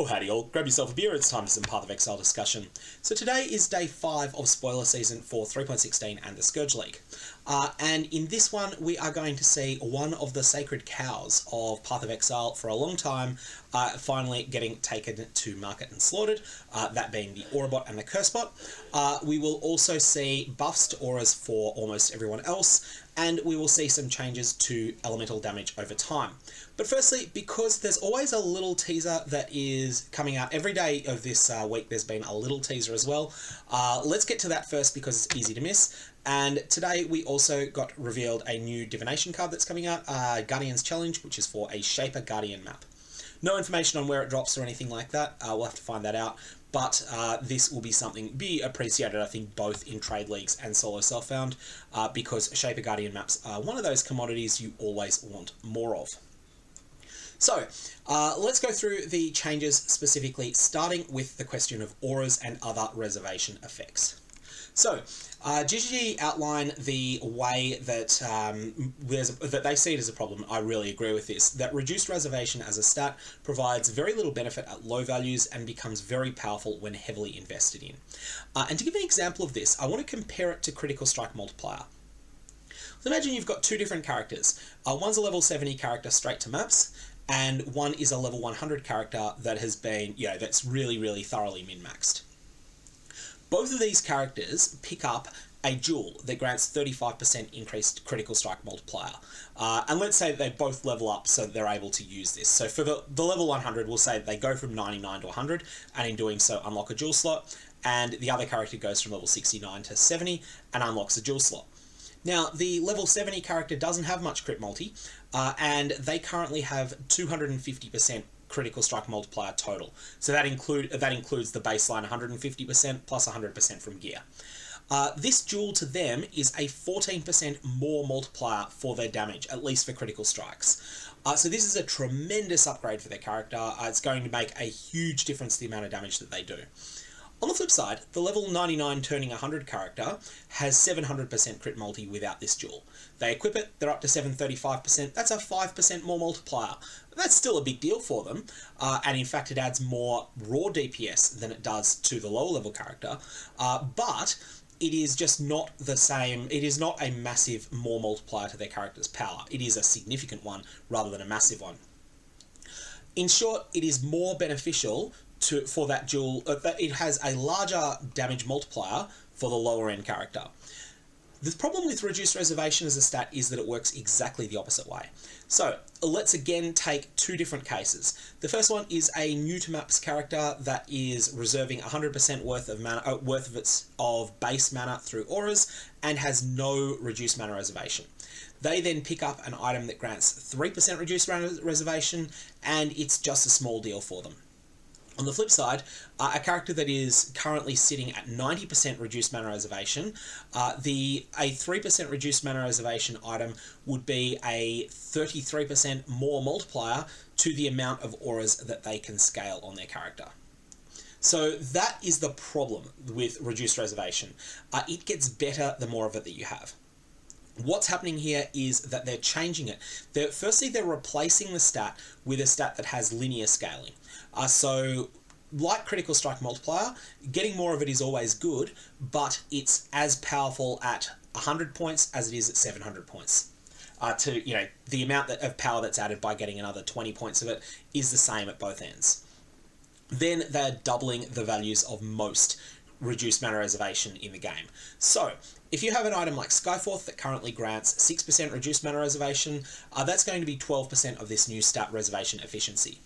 Oh, howdy all. Grab yourself a beer, it's time for some Path of Exile discussion. So today is day 5 of spoiler season for 3.16 and the Scourge League. And in this one, we are going to see one of the sacred cows of Path of Exile for a long time finally getting taken to market and slaughtered, that being the Aurabot and the cursebot. We will also see buffs to auras for almost everyone else, and we will see some changes to elemental damage over time. But firstly, because there's always a little teaser that is coming out every day of this week, there's been a little teaser as well. Let's get to that first because it's easy to miss. And today we also got revealed a new divination card that's coming out, Guardian's Challenge, which is for a Shaper Guardian map. No information on where it drops or anything like that. We'll have to find that out. But this will be something be appreciated, I think, both in trade leagues and solo self-found, because Shaper Guardian maps are one of those commodities you always want more of. So, let's go through the changes specifically, starting with the question of auras and other reservation effects. So, GGG outline the way that that they see it as a problem. I really agree with this, that reduced reservation as a stat provides very little benefit at low values and becomes very powerful when heavily invested in. And to give an example of this, I want to compare it to critical strike multiplier. So imagine you've got two different characters. One's a level 70 character straight to maps, and one is a level 100 character that has been, that's really thoroughly min-maxed. Both of these characters pick up a jewel that grants 35% increased critical strike multiplier. And let's say that they both level up so that they're able to use this. So for the level 100, we'll say they go from 99 to 100, and in doing so unlock a jewel slot, and the other character goes from level 69 to 70 and unlocks a jewel slot. Now, the level 70 character doesn't have much crit multi, and they currently have 250% critical strike multiplier total. So that includes the baseline 150% plus 100% from gear. This jewel to them is a 14% more multiplier for their damage, at least for critical strikes. So this is a tremendous upgrade for their character. It's going to make a huge difference to the amount of damage that they do. On the flip side, the level 99 turning 100 character has 700% crit multi without this jewel. They equip it, they're up to 735%, that's a 5% more multiplier. That's still a big deal for them, and in fact it adds more raw DPS than it does to the lower level character, but it is just not the same, it is not a massive more multiplier to their character's power. It is a significant one rather than a massive one. In short, it is more beneficial for that jewel, it has a larger damage multiplier for the lower end character. The problem with reduced reservation as a stat is that it works exactly the opposite way. So let's again take two different cases. The first one is a new to maps character that is reserving 100% worth of mana, of base mana through auras and has no reduced mana reservation. They then pick up an item that grants 3% reduced mana reservation, and it's just a small deal for them. On the flip side, a character that is currently sitting at 90% reduced mana reservation, a 3% reduced mana reservation item would be a 33% more multiplier to the amount of auras that they can scale on their character. So that is the problem with reduced reservation. It gets better the more of it that you have. What's happening here is that they're changing it. Firstly, they're replacing the stat with a stat that has linear scaling. So, like critical strike multiplier, getting more of it is always good, but it's as powerful at 100 points as it is at 700 points. The amount of power that's added by getting another 20 points of it is the same at both ends. Then they're doubling the values of most reduced mana reservation in the game. So, if you have an item like Skyforth that currently grants 6% reduced mana reservation, that's going to be 12% of this new stat reservation efficiency.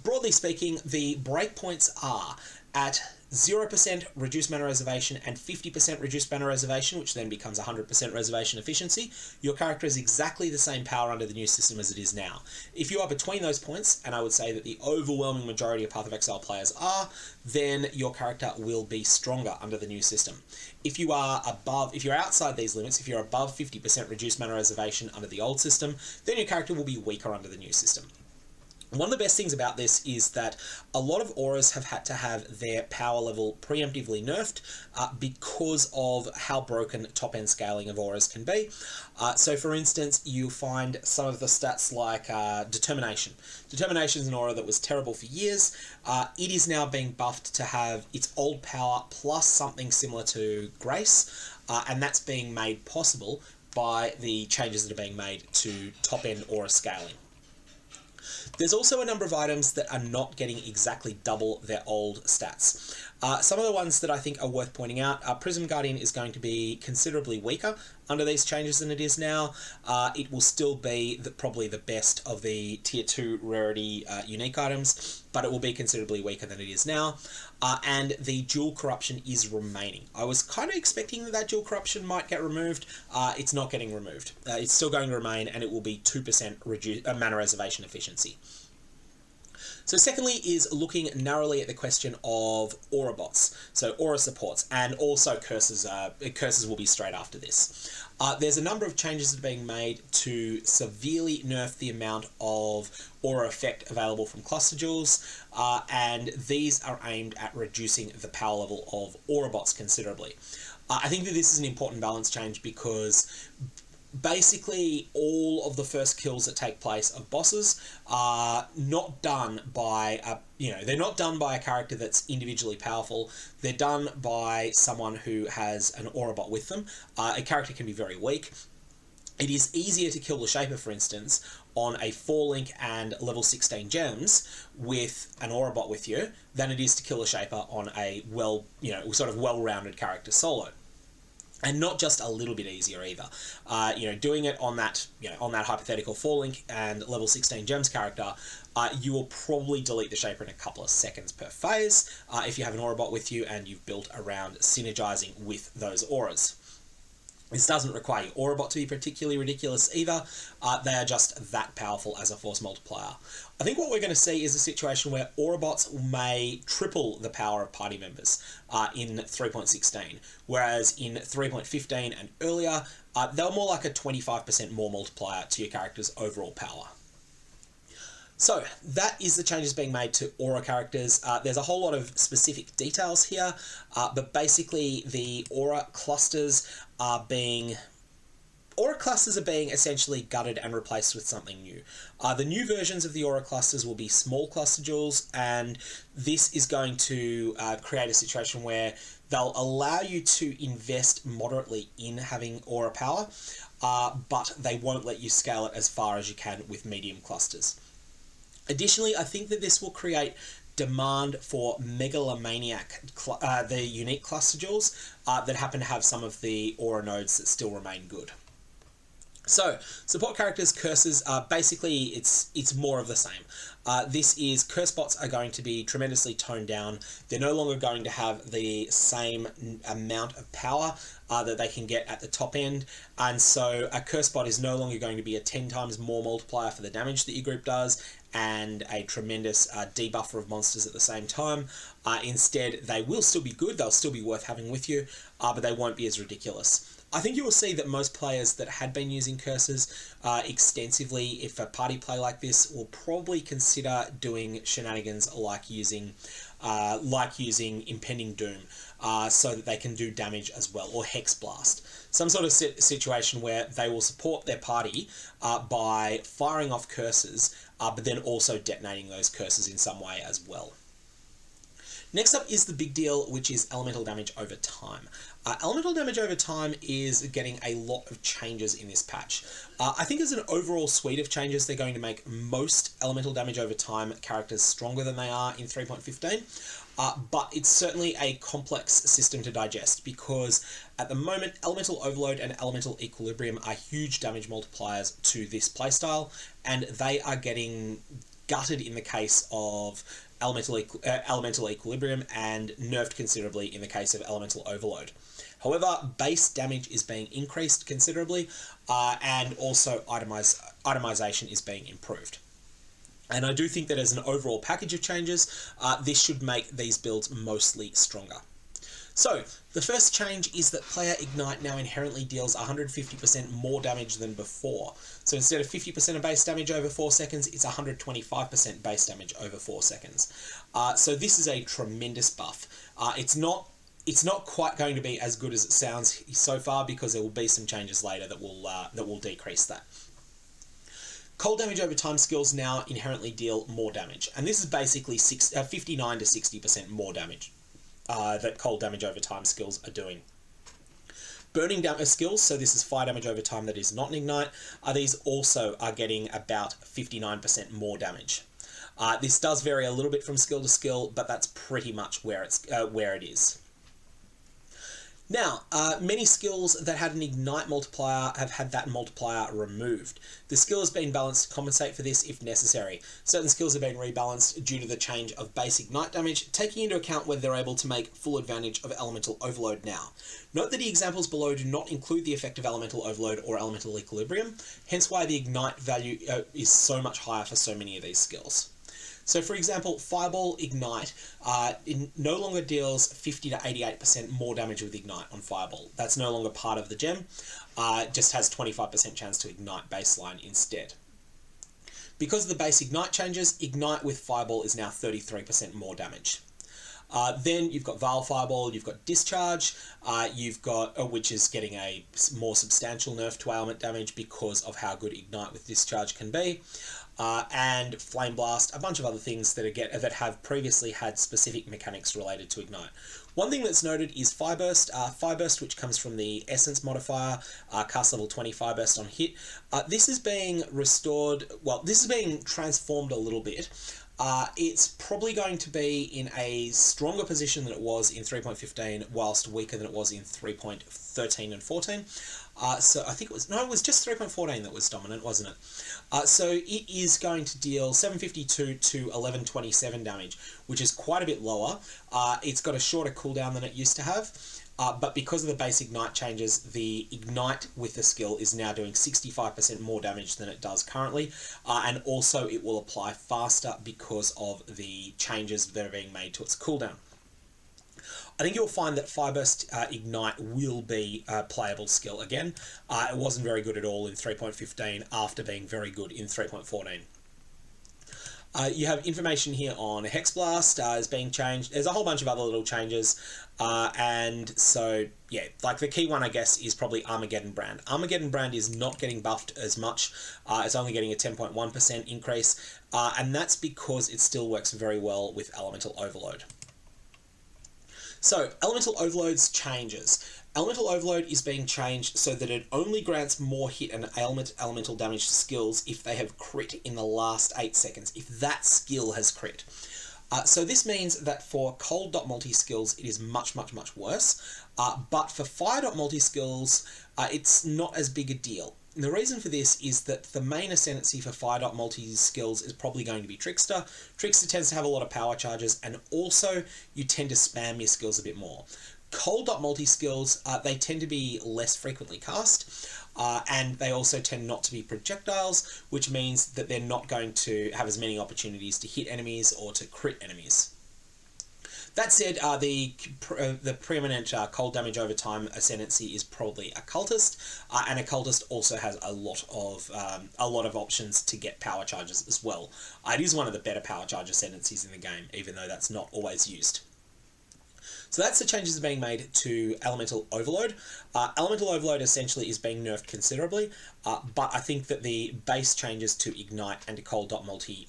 Broadly speaking, the breakpoints are at 0% reduced mana reservation and 50% reduced mana reservation, which then becomes 100% reservation efficiency. Your character is exactly the same power under the new system as it is now. If you are between those points, and I would say that the overwhelming majority of Path of Exile players are, then your character will be stronger under the new system. If you're outside these limits, if you're above 50% reduced mana reservation under the old system, then your character will be weaker under the new system. One of the best things about this is that a lot of auras have had to have their power level preemptively nerfed because of how broken top-end scaling of auras can be. So for instance, you find some of the stats like Determination. Determination is an aura that was terrible for years. It is now being buffed to have its old power plus something similar to Grace, and that's being made possible by the changes that are being made to top-end aura scaling. There's also a number of items that are not getting exactly double their old stats. Some of the ones that I think are worth pointing out, Prism Guardian is going to be considerably weaker under these changes than it is now. It will still be probably the best of the Tier 2 rarity unique items, but it will be considerably weaker than it is now. And the dual corruption is remaining. I was kind of expecting that dual corruption might get removed. It's not getting removed. It's still going to remain, and it will be 2% mana reservation efficiency. So secondly is looking narrowly at the question of Aurabots, so aura supports, and also curses. Curses will be straight after this. There's a number of changes that are being made to severely nerf the amount of aura effect available from cluster jewels, and these are aimed at reducing the power level of Aurabots considerably. I think that this is an important balance change because basically all of the first kills that take place of bosses are not done by they're not done by a character that's individually powerful. They're done by someone who has an Aurabot with them. A character can be very weak. It is easier to kill the Shaper, for instance, on a 4-link and level 16 gems with an Aurabot with you than it is to kill a Shaper on a well-rounded character solo. And not just a little bit easier either. Doing it on that hypothetical 4-link and level 16 gems character, you will probably delete the Shaper in a couple of seconds per phase if you have an Aurabot with you and you've built around synergizing with those auras. This doesn't require your Aurabot to be particularly ridiculous either. They are just that powerful as a force multiplier. I think what we're going to see is a situation where Aurabots may triple the power of party members in 3.16, whereas in 3.15 and earlier, they were more like a 25% more multiplier to your character's overall power. So that is the changes being made to aura characters. There's a whole lot of specific details here, but basically the aura clusters are being essentially gutted and replaced with something new. The new versions of the aura clusters will be small cluster jewels, and this is going to create a situation where they'll allow you to invest moderately in having aura power, but they won't let you scale it as far as you can with medium clusters. Additionally, I think that this will create demand for Megalomaniac, the unique cluster jewels that happen to have some of the aura nodes that still remain good. So, support characters, curses, basically it's more of the same. This is, cursebots are going to be tremendously toned down. They're no longer going to have the same amount of power that they can get at the top end, and so a cursebot is no longer going to be a 10 times more multiplier for the damage that your group does, and a tremendous debuffer of monsters at the same time. Instead, they will still be good, they'll still be worth having with you, but they won't be as ridiculous. I think you will see that most players that had been using curses extensively, if a party play like this, will probably consider doing shenanigans like using Impending Doom, so that they can do damage as well, or Hex Blast. Some sort of situation where they will support their party by firing off curses, but then also detonating those curses in some way as well. Next up is the big deal, which is elemental damage over time. Elemental damage over time is getting a lot of changes in this patch. I think as an overall suite of changes, they're going to make most elemental damage over time characters stronger than they are in 3.15. But it's certainly a complex system to digest, because at the moment, Elemental Overload and Elemental Equilibrium are huge damage multipliers to this playstyle, and they are getting gutted in the case of Elemental Equilibrium and nerfed considerably in the case of Elemental Overload. However, base damage is being increased considerably, and also itemization is being improved. And I do think that as an overall package of changes, this should make these builds mostly stronger. So, the first change is that player Ignite now inherently deals 150% more damage than before. So instead of 50% of base damage over 4 seconds, it's 125% base damage over 4 seconds. So this is a tremendous buff. It's not quite going to be as good as it sounds so far, because there will be some changes later that will decrease that. Cold damage over time skills now inherently deal more damage, and this is basically 59 to 60% more damage that cold damage over time skills are doing. Burning damage skills, so this is fire damage over time that is not an ignite, these also are getting about 59% more damage. This does vary a little bit from skill to skill, but that's pretty much where it is. Now, many skills that had an ignite multiplier have had that multiplier removed. The skill has been balanced to compensate for this if necessary. Certain skills have been rebalanced due to the change of base ignite damage, taking into account whether they're able to make full advantage of elemental overload now. Note that the examples below do not include the effect of elemental overload or elemental equilibrium, hence why the ignite value is so much higher for so many of these skills. So for example, Fireball Ignite it no longer deals 50 to 88% more damage with Ignite on Fireball. That's no longer part of the gem, just has 25% chance to Ignite baseline instead. Because of the base Ignite changes, Ignite with Fireball is now 33% more damage. Then you've got Veil Fireball, you've got Discharge, you've got which is getting a more substantial nerf to ailment damage because of how good Ignite with Discharge can be. And Flame Blast, a bunch of other things that have previously had specific mechanics related to Ignite. One thing that's noted is Fireburst. Fireburst, which comes from the Essence modifier, cast level 20 Fireburst on hit. This is being restored, well, this is being transformed a little bit. It's probably going to be in a stronger position than it was in 3.15, whilst weaker than it was in 3.13 and 14. So I think it was just 3.14 that was dominant, wasn't it? So it is going to deal 752 to 1127 damage, which is quite a bit lower. It's got a shorter cooldown than it used to have. But because of the base Ignite changes, the Ignite with the skill is now doing 65% more damage than it does currently, and also it will apply faster because of the changes that are being made to its cooldown. I think you'll find that Fireburst Ignite will be a playable skill again. It wasn't very good at all in 3.15 after being very good in 3.14. You have information here on Hex Blast is being changed. There's a whole bunch of other little changes. And so, yeah, like the key one, I guess, is probably Armageddon Brand. Armageddon Brand is not getting buffed as much. It's only getting a 10.1% increase. And that's because it still works very well with Elemental Overload. So, Elemental Overload's changes. Elemental Overload is being changed so that it only grants more hit and elemental damage skills if they have crit in the last 8 seconds, if that skill has crit. So this means that for cold.multi skills, it is much, much, much worse. But for fire.multi skills, it's not as big a deal. And the reason for this is that the main ascendancy for fire.multi skills is probably going to be Trickster. Trickster tends to have a lot of power charges, and also you tend to spam your skills a bit more. Cold.multi skills, they tend to be less frequently cast, and they also tend not to be projectiles, which means that they're not going to have as many opportunities to hit enemies or to crit enemies. That said, the preeminent cold damage over time ascendancy is probably Occultist, and Occultist also has a lot of options to get power charges as well. It is one of the better power charge ascendancies in the game, even though that's not always used. So that's the changes being made to Elemental Overload. Elemental Overload essentially is being nerfed considerably, but I think that the base changes to Ignite and to Cold.multi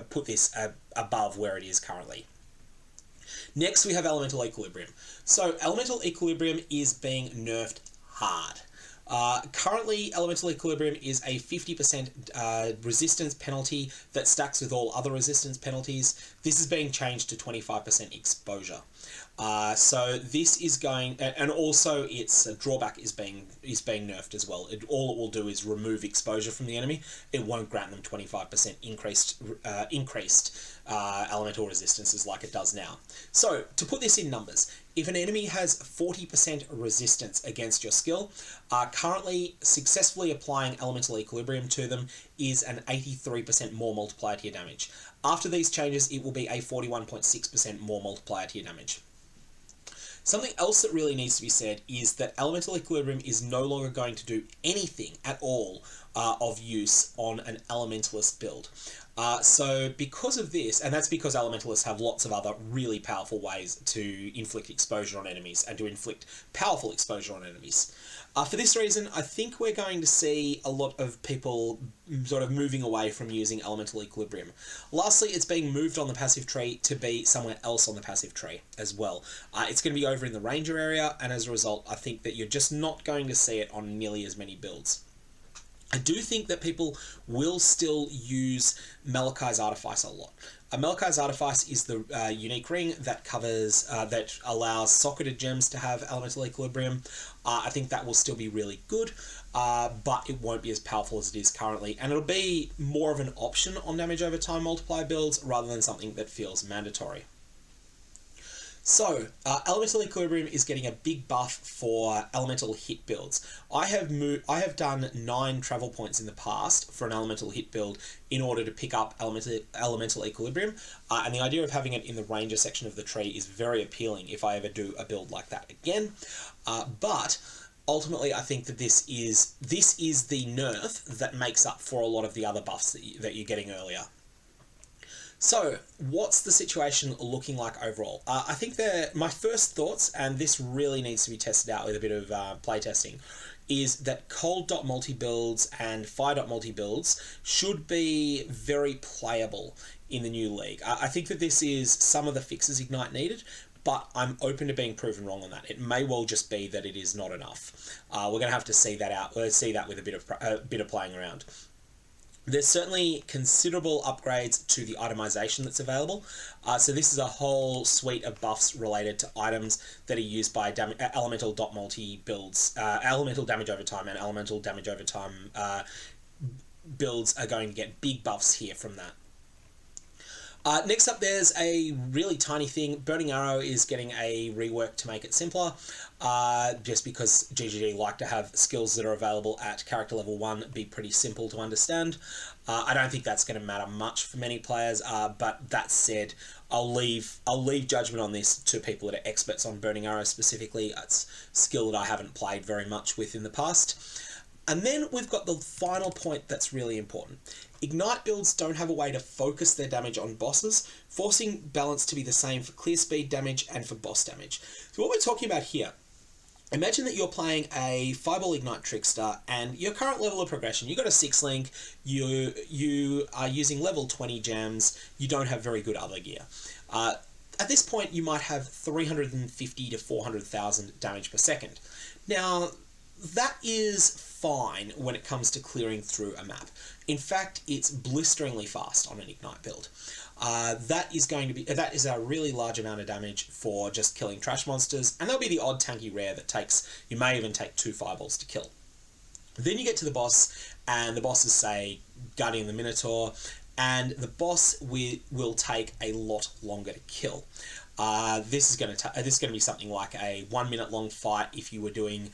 put this above where it is currently. Next, we have Elemental Equilibrium. So Elemental Equilibrium is being nerfed hard. Currently, Elemental Equilibrium is a 50% resistance penalty that stacks with all other resistance penalties. This is being changed to 25% exposure. So this is going, and also its drawback is being nerfed as well. All it will do is remove exposure from the enemy. It won't grant them 25% increased elemental resistances like it does now. So to put this in numbers, if an enemy has 40% resistance against your skill, currently successfully applying Elemental Equilibrium to them is an 83% more multiplier to your damage. After these changes, it will be a 41.6% more multiplier to your damage. Something else that really needs to be said is that Elemental Equilibrium is no longer going to do anything at all of use on an Elementalist build. So because of this, and that's because Elementalists have lots of other really powerful ways to inflict exposure on enemies and to inflict powerful exposure on enemies. For this reason, I think we're going to see a lot of people sort of moving away from using Elemental Equilibrium. Lastly, it's being moved on the passive tree to be somewhere else on the passive tree as well. It's going to be over in the Ranger area, and as a result, I think that you're just not going to see it on nearly as many builds. I do think that people will still use Malachai's Artifice a lot. Malachai's Artifice is the unique ring that covers, that allows socketed gems to have Elemental Equilibrium. I think that will still be really good, but it won't be as powerful as it is currently, and it'll be more of an option on damage over time multiplier builds rather than something that feels mandatory. So, Elemental Equilibrium is getting a big buff for elemental hit builds. I have done 9 travel points in the past for an elemental hit build in order to pick up elemental Equilibrium, and the idea of having it in the Ranger section of the tree is very appealing if I ever do a build like that again. But ultimately, I think that this is the nerf that makes up for a lot of the other buffs that you're getting earlier. So, what's the situation looking like overall? I think my first thoughts, and this really needs to be tested out with a bit of playtesting, is that cold.multi builds and fire.multi builds should be very playable in the new league. I think that this is some of the fixes Ignite needed, but I'm open to being proven wrong on that. It may well just be that it is not enough. We're going to have to see that out. We'll see that with a bit of playing around. There's certainly considerable upgrades to the itemization that's available. So this is a whole suite of buffs related to items that are used by elemental.multi builds. Elemental damage over time and elemental damage over time builds are going to get big buffs here from that. Next up, there's a really tiny thing. Burning Arrow is getting a rework to make it simpler, just because GGG like to have skills that are available at character level 1 be pretty simple to understand. I don't think that's going to matter much for many players, but that said, I'll leave judgment on this to people that are experts on Burning Arrow specifically. It's a skill that I haven't played very much with in the past. And then we've got the final point that's really important. Ignite builds don't have a way to focus their damage on bosses, forcing balance to be the same for clear speed damage and for boss damage. So what we're talking about here, imagine that you're playing a Fireball Ignite Trickster and your current level of progression, you've got a 6 link, you are using level 20 gems, you don't have very good other gear. At this point, you might have 350 to 400,000 damage per second. Now, that is fine when it comes to clearing through a map. In fact, it's blisteringly fast on an Ignite build. That is a really large amount of damage for just killing trash monsters, and there'll be the odd tanky rare that you may even take 2 fireballs to kill. Then you get to the boss, and the boss is, say, Guardian the Minotaur, and the boss will take a lot longer to kill. This is going to be something like a 1 minute long fight if you were doing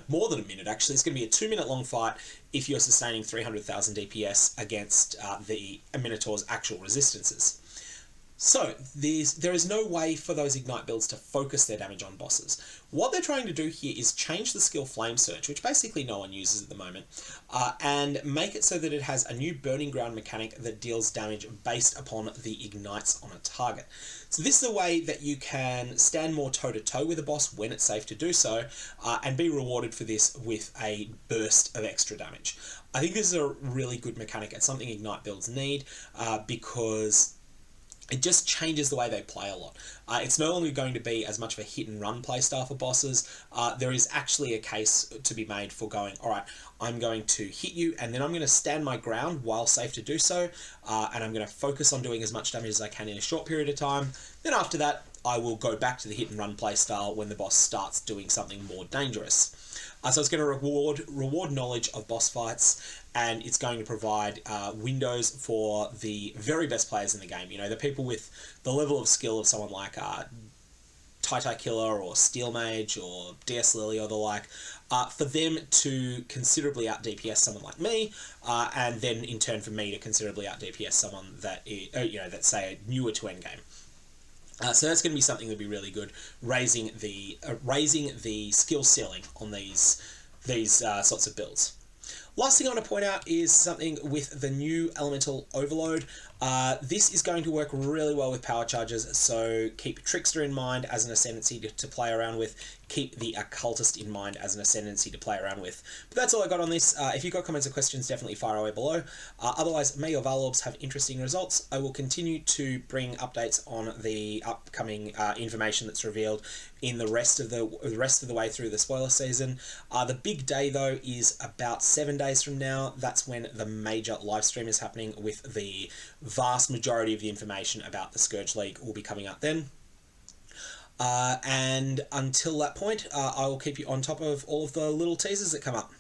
more than a minute actually. It's going to be a 2 minute long fight if you're sustaining 300,000 DPS against the Minotaur's actual resistances. So, there is no way for those Ignite builds to focus their damage on bosses. What they're trying to do here is change the skill Flame Surge, which basically no one uses at the moment, and make it so that it has a new Burning Ground mechanic that deals damage based upon the Ignites on a target. So this is a way that you can stand more toe-to-toe with a boss when it's safe to do so, and be rewarded for this with a burst of extra damage. I think this is a really good mechanic. It's something Ignite builds need, because it just changes the way they play a lot. It's no longer going to be as much of a hit-and-run playstyle for bosses. There is actually a case to be made for going, alright, I'm going to hit you, and then I'm going to stand my ground while safe to do so, and I'm going to focus on doing as much damage as I can in a short period of time. Then after that, I will go back to the hit-and-run playstyle when the boss starts doing something more dangerous. So it's going to reward knowledge of boss fights, and it's going to provide windows for the very best players in the game. You know, the people with the level of skill of someone like Tai Killer or Steel Mage or DS Lily or the like, for them to considerably out DPS someone like me, and then in turn for me to considerably out DPS someone that is, that's say newer to endgame. So that's going to be something that'll be really good, raising the skill ceiling on these sorts of builds. Last thing I want to point out is something with the new Elemental Overload. This is going to work really well with power charges, so keep Trickster in mind as an ascendancy to play around with. Keep the Occultist in mind as an ascendancy to play around with. But that's all I got on this. If you've got comments or questions, definitely fire away below. Otherwise, may your Valorbs have interesting results. I will continue to bring updates on the upcoming information that's revealed in the rest of the way through the spoiler season. The big day though is about 7 days from now. That's when the major live stream is happening, with the vast majority of the information about the Scourge League will be coming up then. And until that point, I will keep you on top of all of the little teasers that come up.